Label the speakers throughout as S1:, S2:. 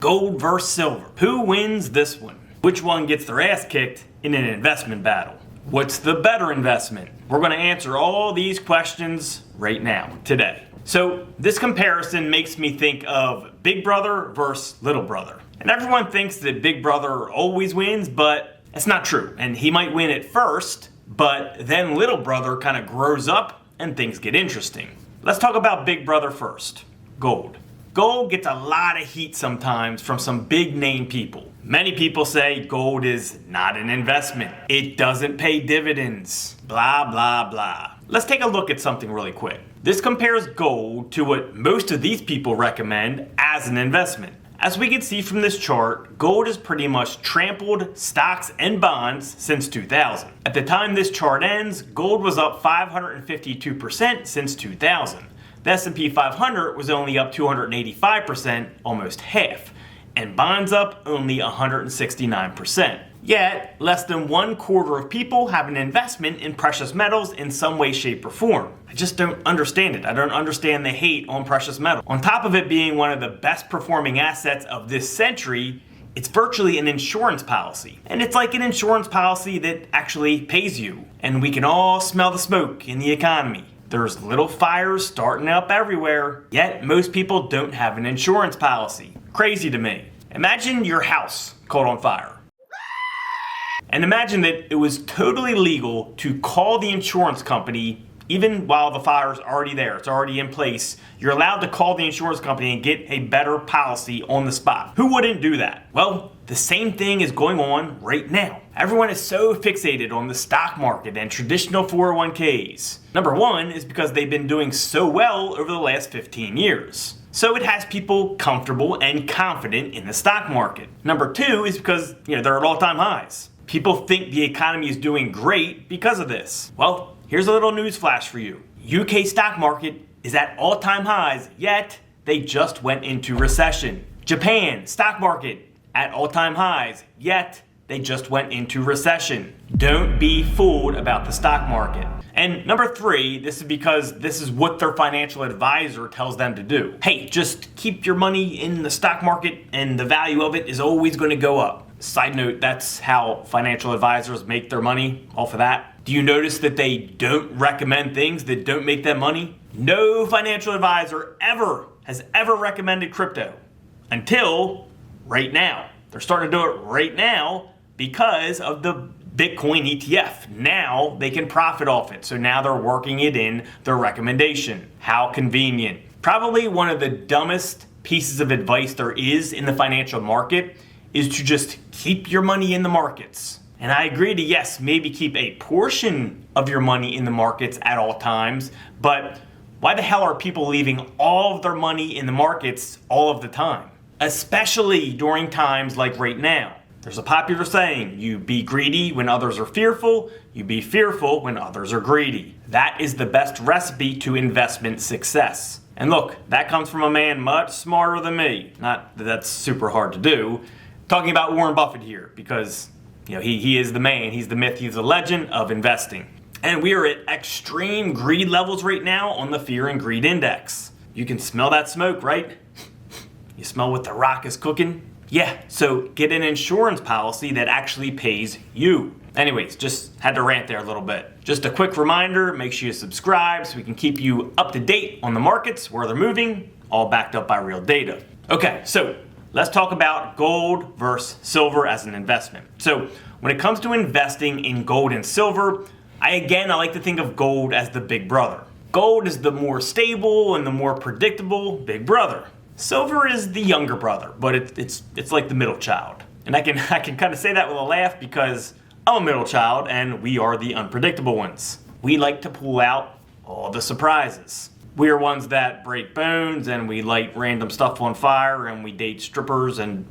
S1: Gold versus silver. Who wins this one? Which one gets their ass kicked in an investment battle? What's the better investment? We're going to answer all these questions right now, today. So this comparison makes me think of Big Brother versus Little Brother. And everyone thinks that Big Brother always wins, but it's not true. And he might win at first, but then Little Brother kind of grows up and things get interesting. Let's talk about Big Brother first. Gold. Gold gets a lot of heat sometimes from some big name people. Many people say gold is not an investment. It doesn't pay dividends. Blah, blah, blah. Let's take a look at something really quick. This compares gold to what most of these people recommend as an investment. As we can see from this chart, gold has pretty much trampled stocks and bonds since 2000. At the time this chart ends, gold was up 552% since 2000. The S&P 500 was only up 285%, almost half, and bonds up only 169%. Yet, less than 1/4 of people have an investment in precious metals in some way, shape, or form. I just don't understand it. I don't understand the hate on precious metal. On top of it being one of the best performing assets of this century, it's virtually an insurance policy. And it's like an insurance policy that actually pays you. And we can all smell the smoke in the economy. There's little fires starting up everywhere, yet most people don't have an insurance policy. Crazy to me. Imagine your house caught on fire. And imagine that it was totally legal to call the insurance company even while the fire's already there, it's already in place. You're allowed to call the insurance company and get a better policy on the spot. Who wouldn't do that? Well, the same thing is going on right now. Everyone is so fixated on the stock market and traditional 401ks. Number one is because they've been doing so well over the last 15 years. So it has people comfortable and confident in the stock market. Number two is because, they're at all-time highs. People think the economy is doing great because of this. Well, here's a little news flash for you. UK stock market is at all-time highs, yet they just went into recession. Japan stock market at all-time highs, yet they just went into recession. Don't be fooled about the stock market. And number three, this is because this is what their financial advisor tells them to do. Hey, just keep your money in the stock market and the value of it is always going to go up. Side note, that's how financial advisors make their money, off of that. Do you notice that they don't recommend things that don't make them money? No financial advisor has ever recommended crypto until right now. They're starting to do it right now because of the Bitcoin ETF. Now they can profit off it. So now they're working it in their recommendation. How convenient. Probably one of the dumbest pieces of advice there is in the financial market is to just keep your money in the markets. And I agree to, yes, maybe keep a portion of your money in the markets at all times, but why the hell are people leaving all of their money in the markets all of the time? Especially during times like right now. There's a popular saying, you be greedy when others are fearful, you be fearful when others are greedy. That is the best recipe to investment success. And look, that comes from a man much smarter than me. Not that that's super hard to do. Talking about Warren Buffett here because he is the man, he's the myth, he's the legend of investing. And we are at extreme greed levels right now on the Fear and Greed Index. You can smell that smoke, right? You smell what the Rock is cooking? Yeah, so get an insurance policy that actually pays you. Anyways, just had to rant there a little bit. Just a quick reminder, make sure you subscribe so we can keep you up to date on the markets, where they're moving, all backed up by real data. Okay, so let's talk about gold versus silver as an investment. So when it comes to investing in gold and silver, I like to think of gold as the big brother. Gold is the more stable and the more predictable big brother. Silver is the younger brother, but it's like the middle child. And I can kind of say that with a laugh because I'm a middle child and we are the unpredictable ones. We like to pull out all the surprises. We are ones that break bones and we light random stuff on fire and we date strippers, and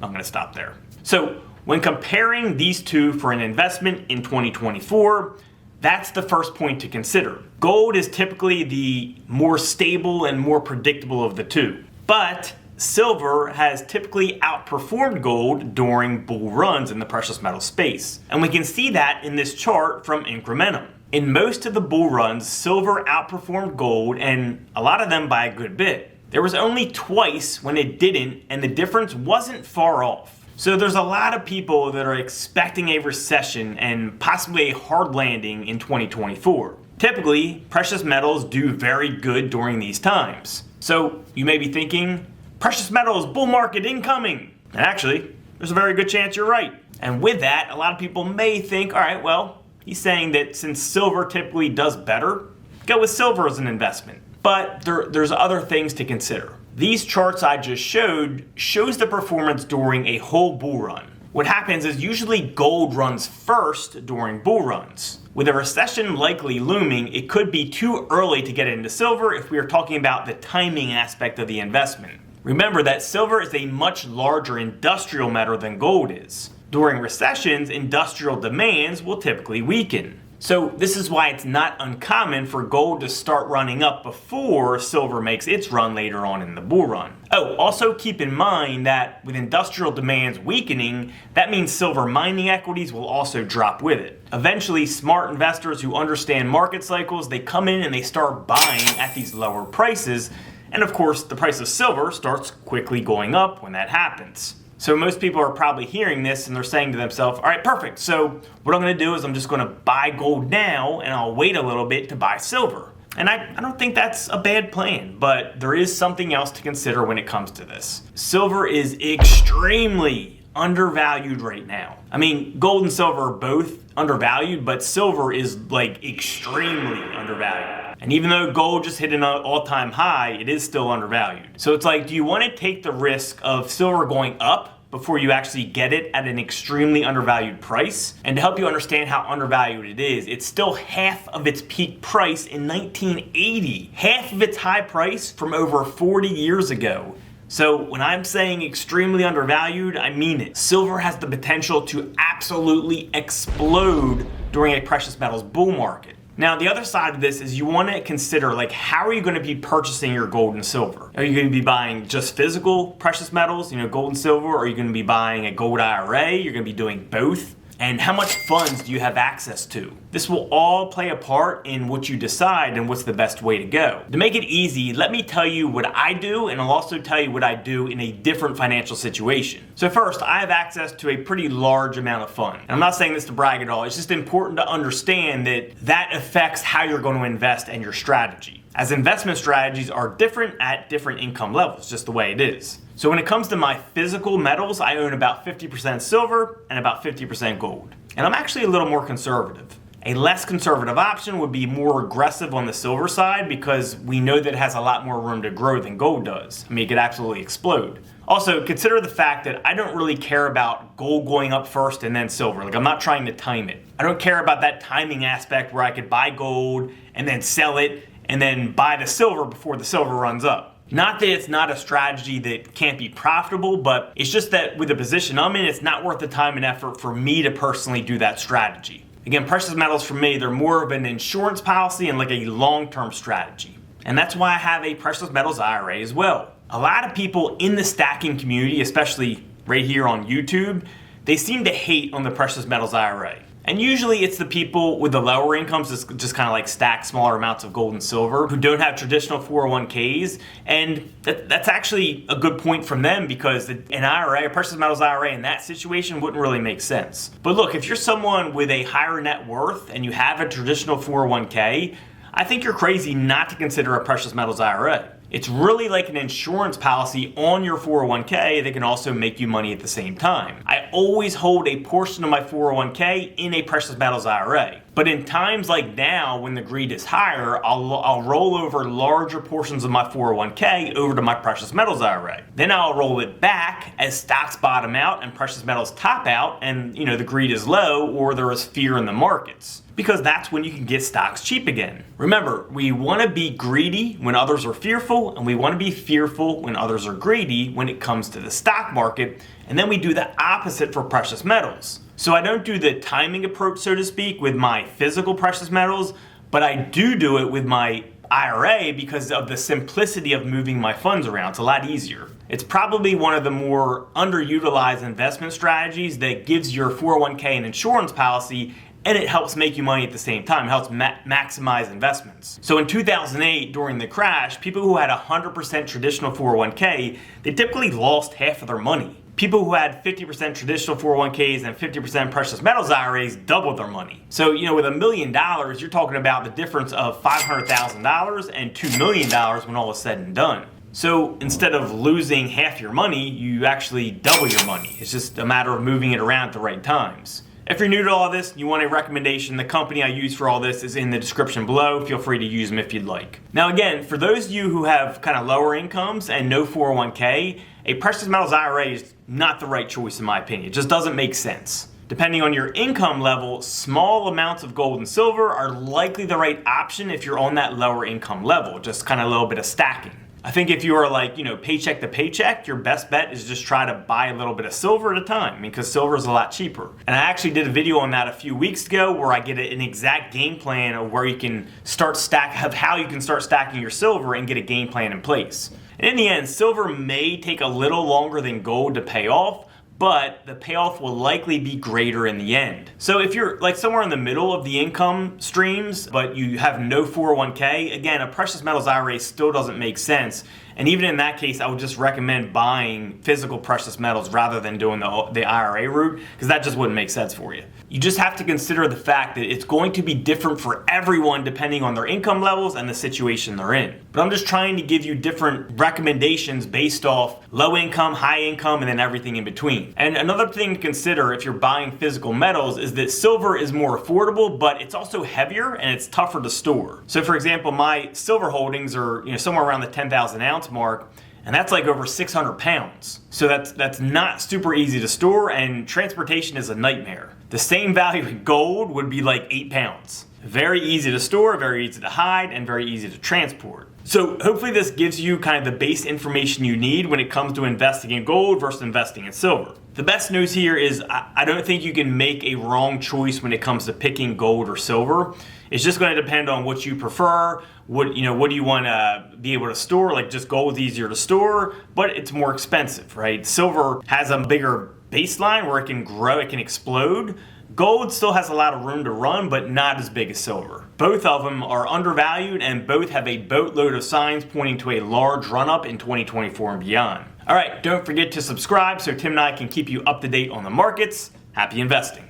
S1: I'm going to stop there. So when comparing these two for an investment in 2024, that's the first point to consider. Gold is typically the more stable and more predictable of the two, but silver has typically outperformed gold during bull runs in the precious metal space. And we can see that in this chart from Incrementum. In most of the bull runs, silver outperformed gold, and a lot of them by a good bit. There was only twice when it didn't, and the difference wasn't far off. So there's a lot of people that are expecting a recession and possibly a hard landing in 2024. Typically, precious metals do very good during these times. So you may be thinking, precious metals, bull market incoming. And actually, there's a very good chance you're right. And with that, a lot of people may think, all right, well, he's saying that since silver typically does better, go with silver as an investment. But there's other things to consider. These charts I just showed shows the performance during a whole bull run. What happens is usually gold runs first during bull runs. With a recession likely looming, it could be too early to get into silver if we are talking about the timing aspect of the investment. Remember that silver is a much larger industrial metal than gold is. During recessions, industrial demands will typically weaken. So this is why it's not uncommon for gold to start running up before silver makes its run later on in the bull run. Oh, also keep in mind that with industrial demands weakening, that means silver mining equities will also drop with it. Eventually, smart investors who understand market cycles, they come in and they start buying at these lower prices. And of course, the price of silver starts quickly going up when that happens. So most people are probably hearing this and they're saying to themselves, all right, perfect. So what I'm going to do is I'm just going to buy gold now and I'll wait a little bit to buy silver. And I don't think that's a bad plan, but there is something else to consider when it comes to this. Silver is extremely undervalued right now. I mean, gold and silver are both undervalued, but silver is like extremely undervalued. And even though gold just hit an all-time high, it is still undervalued. So it's like, do you want to take the risk of silver going up before you actually get it at an extremely undervalued price? And to help you understand how undervalued it is, it's still half of its peak price in 1980. Half of its high price from over 40 years ago. So when I'm saying extremely undervalued, I mean it. Silver has the potential to absolutely explode during a precious metals bull market. Now, the other side of this is you want to consider, like, how are you going to be purchasing your gold and silver? Are you going to be buying just physical precious metals, gold and silver? Or are you going to be buying a gold IRA? You're going to be doing both? And how much funds do you have access to? This will all play a part in what you decide and what's the best way to go. To make it easy, let me tell you what I do, and I'll also tell you what I do in a different financial situation. So first, I have access to a pretty large amount of funds. And I'm not saying this to brag at all. It's just important to understand that affects how you're going to invest and your strategy, as investment strategies are different at different income levels, just the way it is. So when it comes to my physical metals, I own about 50% silver and about 50% gold. And I'm actually a little more conservative. A less conservative option would be more aggressive on the silver side because we know that it has a lot more room to grow than gold does. I mean, it could absolutely explode. Also, consider the fact that I don't really care about gold going up first and then silver. Like, I'm not trying to time it. I don't care about that timing aspect where I could buy gold and then sell it and then buy the silver before the silver runs up. Not that it's not a strategy that can't be profitable, but it's just that with the position I'm in, it's not worth the time and effort for me to personally do that strategy. Again, precious metals for me, they're more of an insurance policy and like a long-term strategy. And that's why I have a precious metals IRA as well. A lot of people in the stacking community, especially right here on YouTube, they seem to hate on the precious metals IRA. And usually it's the people with the lower incomes that just kind of like stack smaller amounts of gold and silver who don't have traditional 401ks. And that's actually a good point from them because an IRA, a precious metals IRA in that situation wouldn't really make sense. But look, if you're someone with a higher net worth and you have a traditional 401k, I think you're crazy not to consider a precious metals IRA. It's really like an insurance policy on your 401k that can also make you money at the same time. I always hold a portion of my 401k in a precious metals IRA. But in times like now, when the greed is higher, I'll roll over larger portions of my 401k over to my precious metals IRA. Then I'll roll it back as stocks bottom out and precious metals top out and the greed is low or there is fear in the markets. Because that's when you can get stocks cheap again. Remember, we want to be greedy when others are fearful, and we want to be fearful when others are greedy when it comes to the stock market, and then we do the opposite for precious metals. So I don't do the timing approach, so to speak, with my physical precious metals, but I do it with my IRA because of the simplicity of moving my funds around. It's a lot easier. It's probably one of the more underutilized investment strategies that gives your 401k and insurance policy and it helps make you money at the same time. It helps maximize investments. So in 2008, during the crash, people who had 100% traditional 401k, they typically lost half of their money. People who had 50% traditional 401ks and 50% precious metals IRAs doubled their money. So, with $1 million, you're talking about the difference of $500,000 and $2 million when all is said and done. So instead of losing half your money, you actually double your money. It's just a matter of moving it around at the right times. If you're new to all this, you want a recommendation, the company I use for all this is in the description below. Feel free to use them if you'd like. Now again, for those of you who have kind of lower incomes and no 401k, a precious metals IRA is not the right choice in my opinion. It just doesn't make sense. Depending on your income level, small amounts of gold and silver are likely the right option if you're on that lower income level, just kind of a little bit of stacking. I think if you are paycheck to paycheck, your best bet is just try to buy a little bit of silver at a time because silver is a lot cheaper. And I actually did a video on that a few weeks ago where I get an exact game plan of where you can how you can start stacking your silver and get a game plan in place. And in the end, silver may take a little longer than gold to pay off, but the payoff will likely be greater in the end. So if you're somewhere in the middle of the income streams, but you have no 401k, again, a precious metals IRA still doesn't make sense. And even in that case, I would just recommend buying physical precious metals rather than doing the IRA route, because that just wouldn't make sense for you. You just have to consider the fact that it's going to be different for everyone depending on their income levels and the situation they're in. But I'm just trying to give you different recommendations based off low income, high income, and then everything in between. And another thing to consider if you're buying physical metals is that silver is more affordable, but it's also heavier and it's tougher to store. So for example, my silver holdings are somewhere around the 10,000 ounce mark, and that's over 600 pounds. So that's not super easy to store, and transportation is a nightmare. The same value in gold would be 8 pounds. Very easy to store, very easy to hide, and very easy to transport. So hopefully this gives you kind of the base information you need when it comes to investing in gold versus investing in silver. The best news here is I don't think you can make a wrong choice when it comes to picking gold or silver. It's just going to depend on what you prefer. What do you want to be able to store? Just gold is easier to store, but it's more expensive, right? Silver has a bigger baseline where it can grow, it can explode. Gold still has a lot of room to run, but not as big as silver. Both of them are undervalued, and both have a boatload of signs pointing to a large run-up in 2024 and beyond. All right, don't forget to subscribe so Tim and I can keep you up to date on the markets. Happy investing.